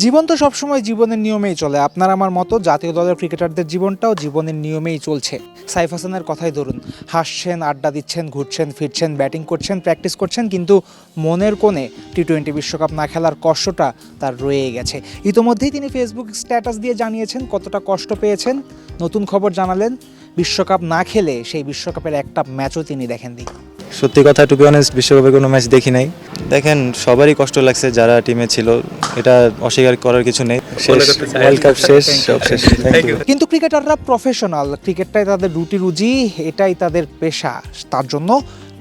জীবন তো সবসময় জীবনের নিয়মেই চলে। আপনার আমার মতো জাতীয় দলের ক্রিকেটারদের জীবনটাও জীবনের নিয়মেই চলছে। সাইফ হাসানের কথাই ধরুন, হাসছেন, আড্ডা দিচ্ছেন, ঘুরছেন ফিরছেন, ব্যাটিং করছেন, প্র্যাকটিস করছেন, কিন্তু মনের কোণে টি-20 বিশ্বকাপ না খেলার কষ্টটা তার রয়ে গেছে। ইতোমধ্যেই তিনি ফেসবুক স্ট্যাটাস দিয়ে জানিয়েছেন কতটা কষ্ট পেয়েছেন। নতুন খবর জানালেন, বিশ্বকাপ না খেলে সেই বিশ্বকাপের একটা ম্যাচও তিনি দেখেননি। সত্যি কথা, টু বি অনেস্ট, বিশ্বকাপে কোনো ম্যাচ দেখি নাই। দেখেন, সবারই কষ্ট লাগছে যারা টিমে ছিল, এটা অস্বীকার করার কিছু নেই। ওয়ার্ল্ড কাপ শেষ, সব শেষ। Thank you. কিন্তু ক্রিকেটাররা প্রফেশনাল, ক্রিকেটটাই তাদের রুটি রুজি, এটাই তাদের পেশা। তার জন্য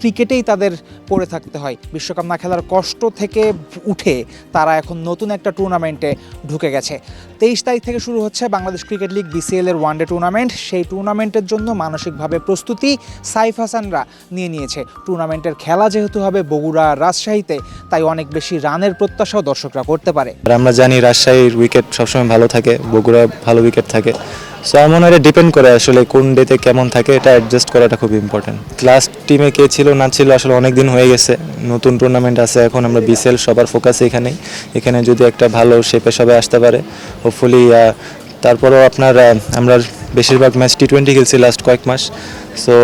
ক্রিকেটেই তাদের পড়ে থাকতে হয়। বিশ্বকাপ না খেলার কষ্ট থেকে উঠে তারা এখন নতুন একটা টুর্নামেন্টে ঢুকে গেছে। 23 তারিখ থেকে শুরু হচ্ছে বাংলাদেশ ক্রিকেট লিগ BCL এর ওয়ানডে টুর্নামেন্ট। সেই টুর্নামেন্টের জন্য মানসিকভাবে প্রস্তুতি সাইফ হাসানরা নিয়ে নিয়েছে। টুর্নামেন্টের খেলা যেহেতু হবে বগুড়া রাজশাহীতে, তাই অনেক বেশি রানের প্রত্যাশাও দর্শকরা করতে পারে। আর আমরা জানি রাজশাহীর উইকেট সবসময় ভালো থাকে, বগুড়া ভালো উইকেট থাকে। সো আমার মনে হয় ডিপেন্ড করে আসলে কোন ডেতে কেমন থাকে, এটা অ্যাডজাস্ট করাটা খুব ইম্পর্টেন্ট। লাস্ট টিমে কে ছিল না ছিল আসলে অনেক দিন হয়ে গেছে, নতুন টুর্নামেন্ট আছে এখন। আমরা BCL সবার ফোকাস এখানে যদি একটা ভালো শেপে সবাই আসতে পারে হোপফুলি। তারপরেও আমরা বেশিরভাগ ম্যাচ টি-20 খেলছি লাস্ট কয়েক মাস। সো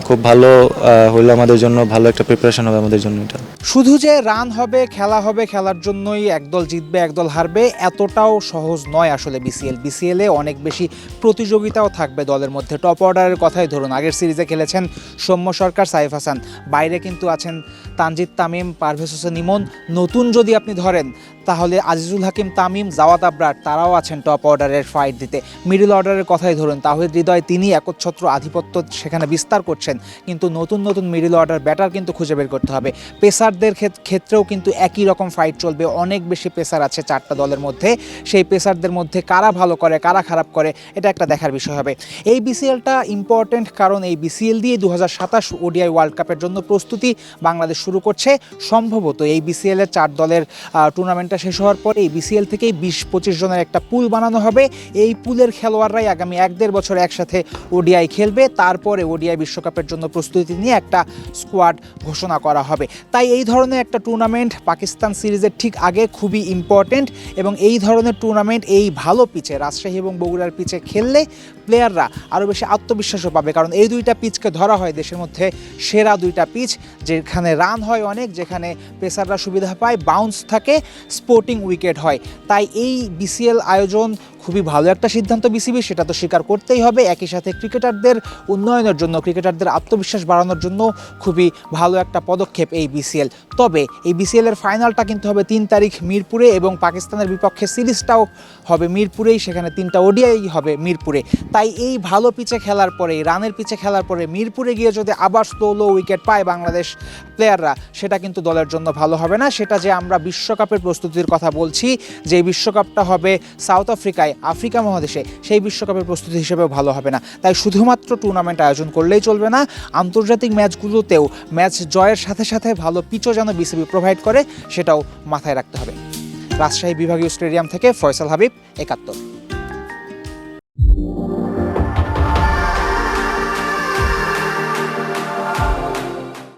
খুব ভালো হলো আমাদের জন্য, ভালো একটা প্রিপারেশন হবে আমাদের জন্য এটা। শুধু যে রান হবে, খেলা হবে, খেলার জন্যই একদল জিতবে একদল হারবে, এতটাও সহজ নয় আসলে BCL-এ অনেক বেশি প্রতিযোগিতাও থাকবে দলের মধ্যে। টপ অর্ডারের কথাই ধরুন, আগের সিরিজে খেলেছেন সৌম্য সরকার, সাইফ হাসান, বাইরে কিন্তু আছেন তানজিদ তামিম, পারভেজ হোসেন ইমন। নতুন যদি আপনি ধরেন তাহলে আজিজুল হাকিম তামিম, জাওয়াদ আবরার, তারাও আছেন টপ অর্ডারের ফাইট দিতে। মিডল অর্ডারের কথাই ধরুন, তাহিদ হৃদয়, তিনি একচ্ছত্র আধিপত্য সেখানে বিস্তার করছেন, কিন্তু নতুন মিডল অর্ডার ব্যাটার কিন্তু খুঁজে বের করতে হবে। পেসারদের ক্ষেত্রেও কিন্তু একই রকম ফাইট চলবে। অনেক বেশি পেসার আছে চারটা দলের মধ্যে, সেই পেসারদের মধ্যে কারা ভালো করে কারা খারাপ করে এটা একটা দেখার বিষয় হবে। এই BCLটা ইম্পর্টেন্ট, কারণ এই BCL দিয়ে 2027 ODI ওয়ার্ল্ড কাপের জন্য প্রস্তুতি বাংলাদেশ শুরু করছে। সম্ভবত এই BCL-এর 4 দলের টুর্নামেন্টটা শেষ হওয়ার পরে এই BCL থেকেই 20-25 জনের একটা পুল বানানো হবে। এই পুলের খেলোয়াড়রাই আগামী 1-1.5 বছর একসাথে ODI খেলবে। তারপরে ODI বিশ্বকাপের জন্য প্রস্তুতি নিয়ে একটা স্কোয়াড ঘোষণা করা হবে। তাই এই ধরনের একটা টুর্নামেন্ট পাকিস্তান সিরিজের ঠিক আগে খুবই ইম্পর্টেন্ট, এবং এই ধরনের টুর্নামেন্ট এই ভালো পিচে, রাজশাহী এবং বগুড়ার পিচে খেললে প্লেয়াররা আরও বেশি আত্মবিশ্বাসও পাবে। কারণ এই দুইটা পিচকে ধরা হয় দেশের মধ্যে সেরা দুইটা পিচ, যেখানে রান হয় অনেক, যেখানে পেসাররা সুবিধা পায়, বাউন্স থাকে, স্পোর্টিং উইকেট হয়। তাই এই BCL আয়োজন খুবই ভালো একটা সিদ্ধান্ত BCB, সেটা তো স্বীকার করতেই হবে। একই সাথে ক্রিকেটারদের উন্নয়নের জন্য, ক্রিকেটারদের আত্মবিশ্বাস বাড়ানোর জন্য খুবই ভালো একটা পদক্ষেপ এই BCL। তবে এই BCL-এর ফাইনালটা কিন্তু হবে 3 তারিখ মিরপুরে, এবং পাকিস্তানের বিপক্ষে সিরিজটাও হবে মিরপুরেই, সেখানে 3টা ODI হবে মিরপুরে। তাই এই ভালো পিচে খেলার পরে, রানের পিচে খেলার পরে মিরপুরে গিয়ে যদি আবার স্লো উইকেট পায় বাংলাদেশ প্লেয়াররা, সেটা কিন্তু দলের জন্য ভালো হবে না। সেটা যে আমরা বিশ্বকাপের প্রস্তুতির কথা বলছি, যে বিশ্বকাপটা হবে সাউথ আফ্রিকায়, আফ্রিকা মহাদেশে, সেই বিশ্বকাপের প্রস্তুতি হিসেবেও ভালো হবে না। তাই শুধুমাত্র টুর্নামেন্ট আয়োজন করলেই চলবে না, আন্তর্জাতিক ম্যাচগুলোতেও ম্যাচ জয়ের সাথে সাথে ভালো পিচও যেন BCB প্রোভাইড করে, সেটাও মাথায় রাখতে হবে। রাজশাহী বিভাগীয় স্টেডিয়াম থেকে ফয়সাল হাবিব, 71।